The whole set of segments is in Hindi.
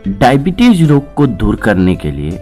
डायबिटीज रोग को दूर करने के लिए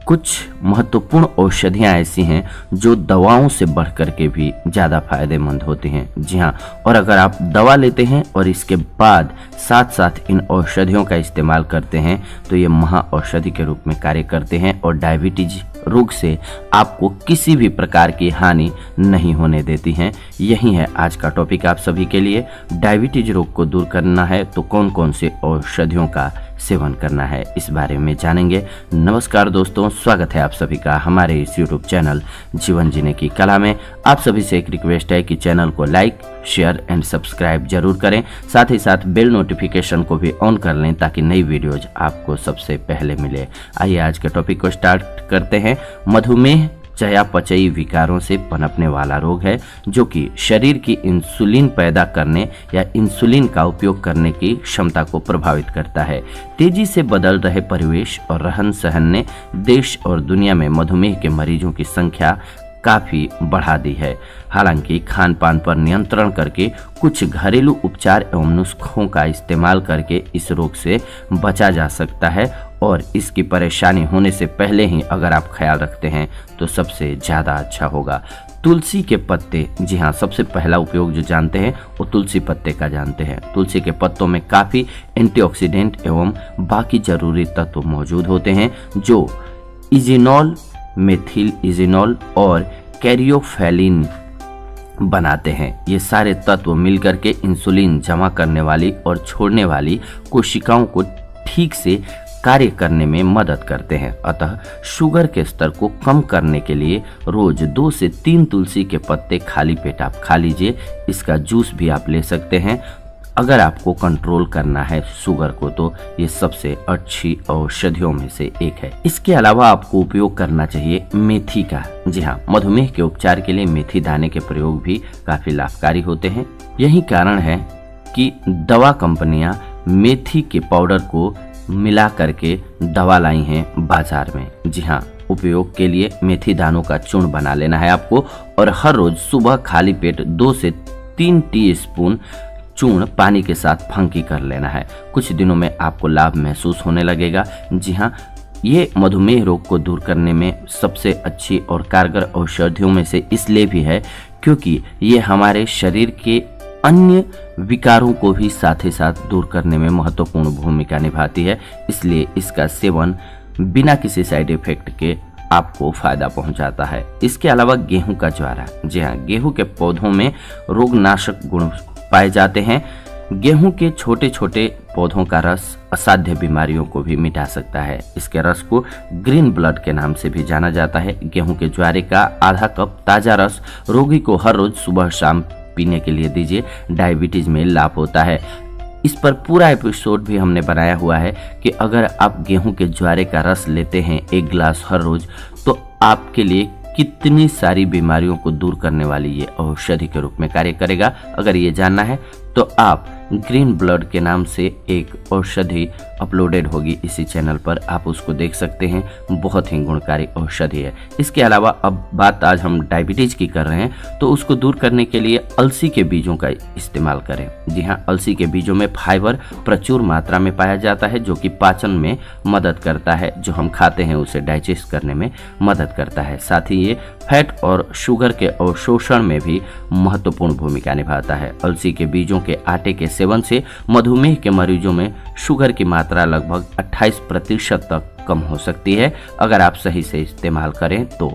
कुछ महत्वपूर्ण औषधियां ऐसी हैं जो दवाओं से बढ़कर के भी ज़्यादा फायदेमंद होती हैं। जी हाँ, और अगर आप दवा लेते हैं और इसके बाद साथ साथ इन औषधियों का इस्तेमाल करते हैं तो ये महा औषधि के रूप में कार्य करते हैं और डायबिटीज रोग से आपको किसी भी प्रकार की हानि नहीं होने देती हैं। यही है आज का टॉपिक आप सभी के लिए। डायबिटीज रोग को दूर करना है तो कौन कौन से औषधियों का सेवन करना है, इस बारे में जानेंगे। नमस्कार दोस्तों, स्वागत है आप सभी का हमारे इस यूट्यूब चैनल जीवन जीने की कला में। आप सभी से एक रिक्वेस्ट है कि चैनल को लाइक, शेयर एंड सब्सक्राइब जरूर करें। साथ ही साथ बेल नोटिफिकेशन को भी ऑन कर लें ताकि नई वीडियोज आपको सबसे पहले मिले। आइए आज के टॉपिक को स्टार्ट करते हैं। मधुमेह चयापचयी विकारों से पनपने वाला रोग है जो कि शरीर की इंसुलिन पैदा करने या इंसुलिन का उपयोग करने की क्षमता को प्रभावित करता है। तेजी से बदल रहे परिवेश और रहन सहन ने देश और दुनिया में मधुमेह के मरीजों की संख्या काफी बढ़ा दी है। हालांकि खान पान पर नियंत्रण करके कुछ घरेलू उपचार एवं नुस्खों का इस्तेमाल करके इस रोग से बचा जा सकता है और इसकी परेशानी होने से पहले ही अगर आप ख्याल रखते हैं तो सबसे ज़्यादा अच्छा होगा। तुलसी के पत्ते, जी हाँ, सबसे पहला उपयोग जो जानते हैं वो तुलसी पत्ते का जानते हैं। तुलसी के पत्तों में काफ़ी एंटीऑक्सीडेंट एवं बाकी जरूरी तत्व मौजूद होते हैं जो इजिनॉल, मेथिल इजिनॉल और कैरियोफैलिन बनाते हैं। ये सारे तत्व मिलकर के इंसुलिन जमा करने वाली और छोड़ने वाली कोशिकाओं को ठीक से कार्य करने में मदद करते हैं। अतः शुगर के स्तर को कम करने के लिए रोज 2 से 3 तुलसी के पत्ते खाली पेट आप खा लीजिए। इसका जूस भी आप ले सकते हैं। अगर आपको कंट्रोल करना है शुगर को तो ये सबसे अच्छी औषधियों में से एक है। इसके अलावा आपको उपयोग करना चाहिए मेथी का। जी हाँ, मधुमेह के उपचार के लिए मेथी दाने के प्रयोग भी काफी लाभकारी होते हैं। यही कारण है कि दवा कंपनियां मेथी के पाउडर को मिला करके दवा लाई हैं बाजार में। जी हाँ, उपयोग के लिए मेथी दानों का चूर्ण बना लेना है आपको और हर रोज सुबह खाली पेट 2 से 3 टीस्पून चूर्ण पानी के साथ फंकी कर लेना है। कुछ दिनों में आपको लाभ महसूस होने लगेगा। जी हाँ, ये मधुमेह रोग को दूर करने में सबसे अच्छी और कारगर औषधियों में से इसलिए भी है क्योंकि ये हमारे शरीर के अन्य विकारों को भी साथ ही साथ दूर करने में महत्वपूर्ण भूमिका निभाती है। इसलिए इसका सेवन बिना किसी साइड इफेक्ट के आपको फायदा पहुंचाता है। इसके अलावा गेहूं का ज्वारा, जी हाँ, गेहूं के पौधों में रोगनाशक गुण पाए जाते हैं। गेहूं के छोटे छोटे पौधों का रस असाध्य बीमारियों को भी मिटा सकता है। इसके रस को ग्रीन ब्लड के नाम से भी जाना जाता है। गेहूं के ज्वारे का आधा कप ताजा रस रोगी को हर रोज सुबह शाम पीने के लिए दीजिए। डायबिटीज में लाभ होता है। इस पर पूरा एपिसोड भी हमने बनाया हुआ है कि अगर आप गेहूं के ज्वारे का रस लेते हैं 1 गिलास हर रोज तो आपके लिए कितनी सारी बीमारियों को दूर करने वाली ये औषधि के रूप में कार्य करेगा। अगर ये जानना है तो आप ग्रीन ब्लड के नाम से एक औषधि अपलोडेड होगी इसी चैनल पर, आप उसको देख सकते हैं। बहुत ही गुणकारी औषधि है। इसके अलावा अब बात आज हम डायबिटीज की कर रहे हैं तो उसको दूर करने के लिए अलसी के बीजों का इस्तेमाल करें। जी हाँ, अलसी के बीजों में फाइबर प्रचुर मात्रा में पाया जाता है जो कि पाचन में मदद करता है। जो हम खाते हैं उसे डाइजेस्ट करने में मदद करता है। साथ ही ये फैट और शुगर के अवशोषण में भी महत्वपूर्ण भूमिका निभाता है। अलसी के बीजों के आटे के सेवन से मधुमेह के मरीजों में शुगर की मात्रा लगभग 28% तक कम हो सकती है अगर आप सही से इस्तेमाल करें तो।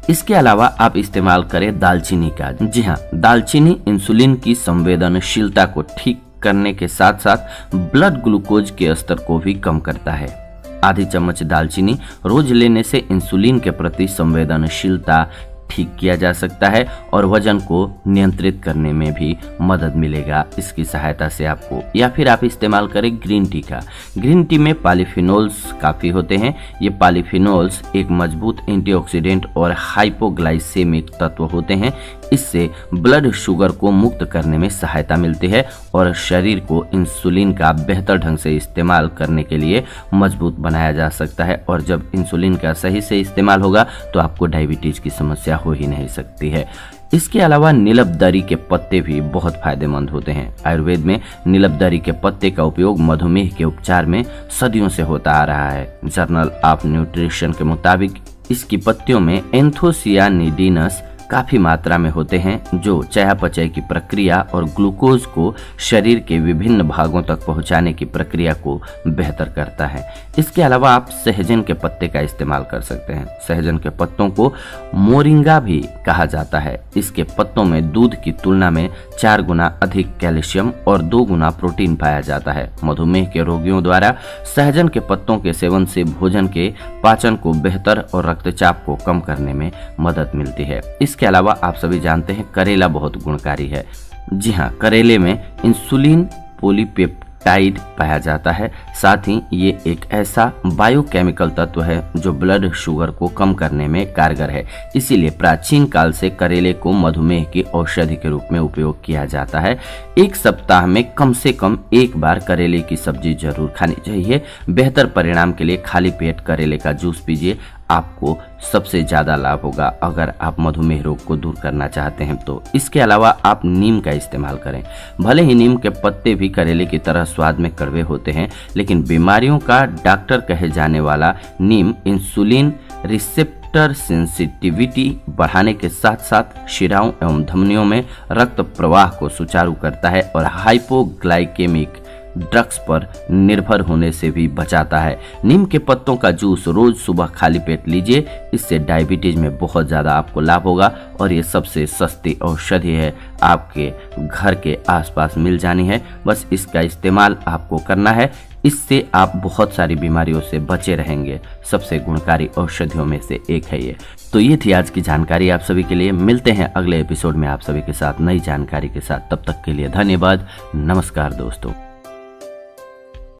इसके अलावा आप इस्तेमाल करें दालचीनी का। जी हाँ, दालचीनी इंसुलिन की संवेदनशीलता को ठीक करने के साथ साथ ब्लड ग्लूकोज के स्तर को भी कम करता है। आधी चम्मच दालचीनी रोज लेने से इंसुलिन के प्रति संवेदनशीलता ठीक किया जा सकता है और वजन को नियंत्रित करने में भी मदद मिलेगा इसकी सहायता से आपको। या फिर आप इस्तेमाल करें ग्रीन टी का। ग्रीन टी में पॉलीफिनोल्स काफ़ी होते हैं। ये पॉलीफिनोल्स एक मजबूत एंटीऑक्सीडेंट और हाइपोग्लाइसेमिक तत्व होते हैं। इससे ब्लड शुगर को मुक्त करने में सहायता मिलती है और शरीर को इंसुलिन का बेहतर ढंग से इस्तेमाल करने के लिए मजबूत बनाया जा सकता है। और जब इंसुलिन का सही से इस्तेमाल होगा तो आपको डायबिटीज की समस्या हो ही नहीं सकती है। इसके अलावा नीलबदरी के पत्ते भी बहुत फायदेमंद होते हैं। आयुर्वेद में नीलबदरी के पत्ते का उपयोग मधुमेह के उपचार में सदियों से होता आ रहा है। जर्नल ऑफ न्यूट्रिशन के मुताबिक इसकी पत्तियों में एंथोसियानिडिनस काफी मात्रा में होते हैं, जो चयापचय की प्रक्रिया और ग्लूकोज को शरीर के विभिन्न भागों तक पहुंचाने की प्रक्रिया को बेहतर करता है। इसके अलावा आप सहजन के पत्ते का इस्तेमाल कर सकते हैं। सहजन के पत्तों को मोरिंगा भी कहा जाता है। इसके पत्तों में दूध की तुलना में 4 गुना अधिक कैल्शियम और 2 गुना प्रोटीन पाया जाता है। मधुमेह के रोगियों द्वारा सहजन के पत्तों के सेवन से भोजन के पाचन को बेहतर और रक्तचाप को कम करने में मदद मिलती है। इसके अलावा आप सभी जानते हैं करेला बहुत गुणकारी है। जी हाँ, करेले में इंसुलिन पॉलीपेप्टाइड पाया जाता है। साथ ही ये एक ऐसा बायोकेमिकल तत्व है जो ब्लड शुगर को कम करने में कारगर है। इसीलिए प्राचीन काल से करेले को मधुमेह की औषधि के रूप में उपयोग किया जाता है। एक सप्ताह में कम से कम एक बार करेले की सब्जी जरूर खानी चाहिए। बेहतर परिणाम के लिए खाली पेट करेले का जूस पीजिए, आपको सबसे ज्यादा लाभ होगा अगर आप मधुमेह रोग को दूर करना चाहते हैं तो। इसके अलावा आप नीम का इस्तेमाल करें। भले ही नीम के पत्ते भी करेले की तरह स्वाद में कड़वे होते हैं, लेकिन बीमारियों का डॉक्टर कहे जाने वाला नीम इंसुलिन रिसेप्टर सेंसिटिविटी बढ़ाने के साथ साथ शिराओं एवं धमनियों में रक्त प्रवाह को सुचारू करता है और हाइपोग्लाइकेमिक ड्रग्स पर निर्भर होने से भी बचाता है। नीम के पत्तों का जूस रोज सुबह खाली पेट लीजिए, इससे डायबिटीज में बहुत ज्यादा आपको लाभ होगा और ये सबसे सस्ती औषधि है, आपके घर के आसपास मिल जानी है। बस इसका इस्तेमाल आपको करना है, इससे आप बहुत सारी बीमारियों से बचे रहेंगे। सबसे गुणकारी औषधियों में से एक है ये। तो ये थी आज की जानकारी आप सभी के लिए। मिलते हैं अगले एपिसोड में आप सभी के साथ नई जानकारी के साथ। तब तक के लिए धन्यवाद। नमस्कार दोस्तों।